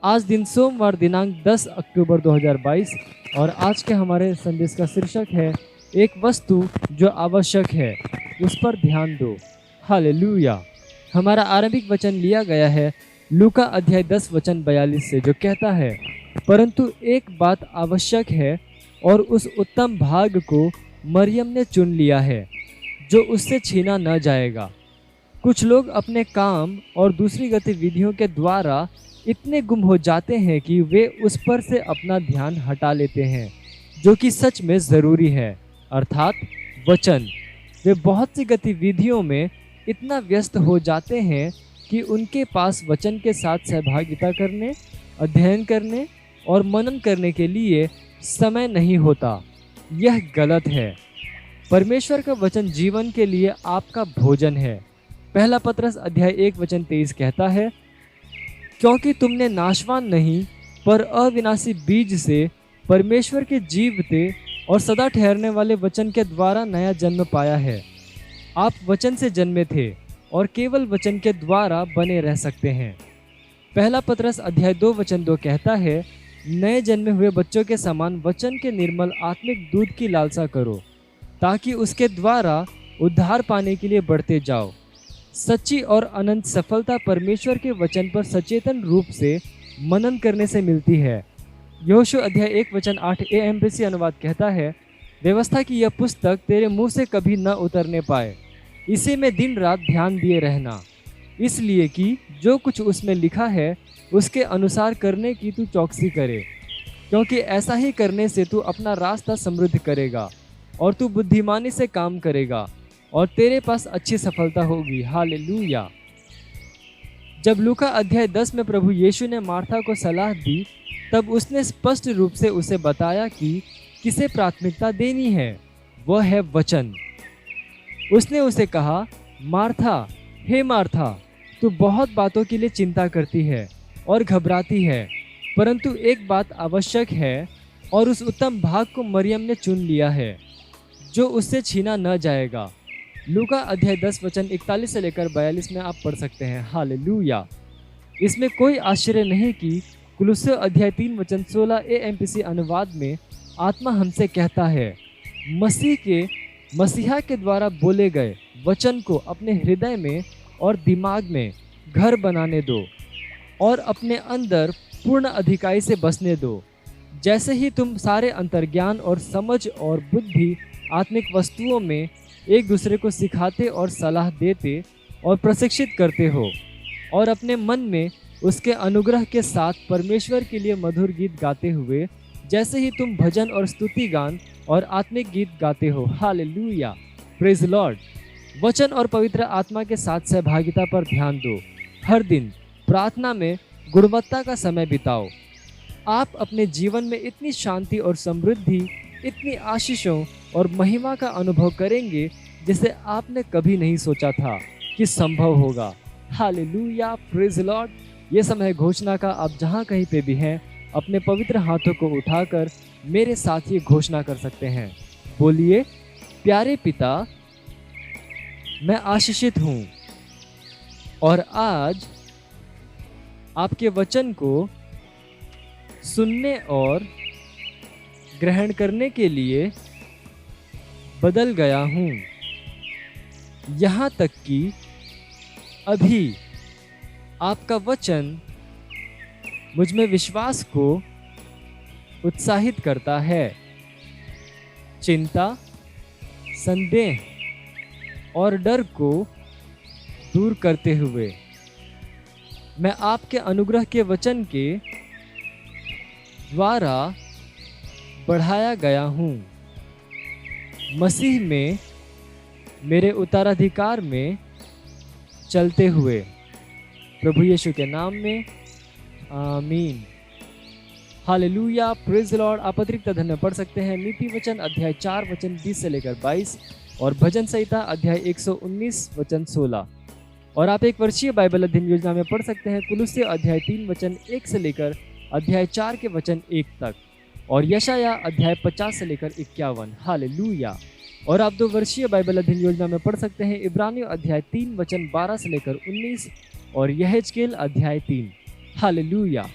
आज दिन सोमवार दिनांक 10 अक्टूबर 2022 और आज के हमारे संदेश का शीर्षक है एक वस्तु जो आवश्यक है उस पर ध्यान दो। हालेलुया। हमारा आरंभिक वचन लिया गया है लूका अध्याय 10 वचन 42 से, जो कहता है, परंतु एक बात आवश्यक है और उस उत्तम भाग को मरियम ने चुन लिया है जो उससे छीना न जाएगा। कुछ लोग अपने काम और दूसरी गतिविधियों के द्वारा इतने गुम हो जाते हैं कि वे उस पर से अपना ध्यान हटा लेते हैं जो कि सच में ज़रूरी है, अर्थात वचन। वे बहुत सी गतिविधियों में इतना व्यस्त हो जाते हैं कि उनके पास वचन के साथ सहभागिता करने, अध्ययन करने और मनन करने के लिए समय नहीं होता। यह गलत है। परमेश्वर का वचन जीवन के लिए आपका भोजन है। पहला पत्रस अध्याय 1 वचन 23 कहता है, क्योंकि तुमने नाशवान नहीं पर अविनाशी बीज से परमेश्वर के जीवते और सदा ठहरने वाले वचन के द्वारा नया जन्म पाया है। आप वचन से जन्मे थे और केवल वचन के द्वारा बने रह सकते हैं। पहला पत्रस अध्याय 2 वचन 2 कहता है, नए जन्मे हुए बच्चों के समान वचन के निर्मल आत्मिक दूध की लालसा करो ताकि उसके द्वारा उद्धार पाने के लिए बढ़ते जाओ। सच्ची और अनंत सफलता परमेश्वर के वचन पर सचेतन रूप से मनन करने से मिलती है। यहोशू अध्याय 1 वचन 8 एएमपीसी अनुवाद कहता है, व्यवस्था की यह पुस्तक तेरे मुंह से कभी न उतरने पाए, इसे में दिन रात ध्यान दिए रहना, इसलिए कि जो कुछ उसमें लिखा है उसके अनुसार करने की तू चौकसी करे, क्योंकि ऐसा ही करने से तू अपना रास्ता समृद्ध करेगा और तू बुद्धिमानी से काम करेगा और तेरे पास अच्छी सफलता होगी। हालेलुया। जब लूका अध्याय 10 में प्रभु यीशु ने मार्था को सलाह दी, तब उसने स्पष्ट रूप से उसे बताया कि किसे प्राथमिकता देनी है। वह है वचन। उसने उसे कहा, मार्था, हे मार्था, तू बहुत बातों के लिए चिंता करती है और घबराती है, परंतु एक बात आवश्यक है और उस उत्तम भाग को मरियम ने चुन लिया है जो उससे छीना न जाएगा। लूका अध्याय 10 वचन 41 से लेकर 42 में आप पढ़ सकते हैं। हालेलुया। इसमें कोई आश्चर्य नहीं कि कुलुस्सियों अध्याय 3 वचन 16 एएमपीसी अनुवाद में आत्मा हमसे कहता है, मसीहा के द्वारा बोले गए वचन को अपने हृदय में और दिमाग में घर बनाने दो और अपने अंदर पूर्ण अधिकाई से बसने दो। जैसे ही तुम सारे अंतर्ज्ञान और समझ और बुद्धि आत्मिक वस्तुओं में एक दूसरे को सिखाते और सलाह देते और प्रशिक्षित करते हो और अपने मन में उसके अनुग्रह के साथ परमेश्वर के लिए मधुर गीत गाते हुए, जैसे ही तुम भजन और स्तुति गान और आत्मिक गीत गाते हो। Hallelujah, praise Lord. वचन और पवित्र आत्मा के साथ सहभागिता पर ध्यान दो। हर दिन प्रार्थना में गुणवत्ता का समय बिताओ। आप अपने जीवन में इतनी शांति और समृद्धि, इतनी आशीषों और महिमा का अनुभव करेंगे जिसे आपने कभी नहीं सोचा था कि संभव होगा। Hallelujah, praise Lord. ये समय घोषणा का आप जहाँ कहीं पे भी हैं, अपने पवित्र हाथों को उठाकर मेरे साथ ये घोषणा कर सकते हैं। बोलिए, प्यारे पिता, मैं आशीषित हूँ और आज आपके वचन को सुनने और ग्रहण करने के लिए बदल गया हूँ। यहाँ तक कि अभी आपका वचन मुझ में विश्वास को उत्साहित करता है। चिंता, संदेह और डर को दूर करते हुए मैं आपके अनुग्रह के वचन के द्वारा बढ़ाया गया हूँ। मसीह में मेरे उत्तराधिकार में चलते हुए, प्रभु यीशु के नाम में, आमीन। Hallelujah, praise Lord. आप अतिरिक्त धन्य पढ़ सकते हैं नीति वचन अध्याय 4 वचन 20 से लेकर 22 और भजन संहिता अध्याय 119 वचन 16। और आप एक वर्षीय बाइबल अध्ययन योजना में पढ़ सकते हैं कुलुस्सियों अध्याय 3 वचन 1 से लेकर अध्याय 4 के वचन 1 तक और यशाया अध्याय 50 से लेकर 51। हालेलुया। और आप 2 वर्षीय बाइबल अध्ययन योजना में पढ़ सकते हैं इब्रानियों अध्याय 3 वचन 12 से लेकर 19 और यहेजकेल अध्याय 3। हालेलुया।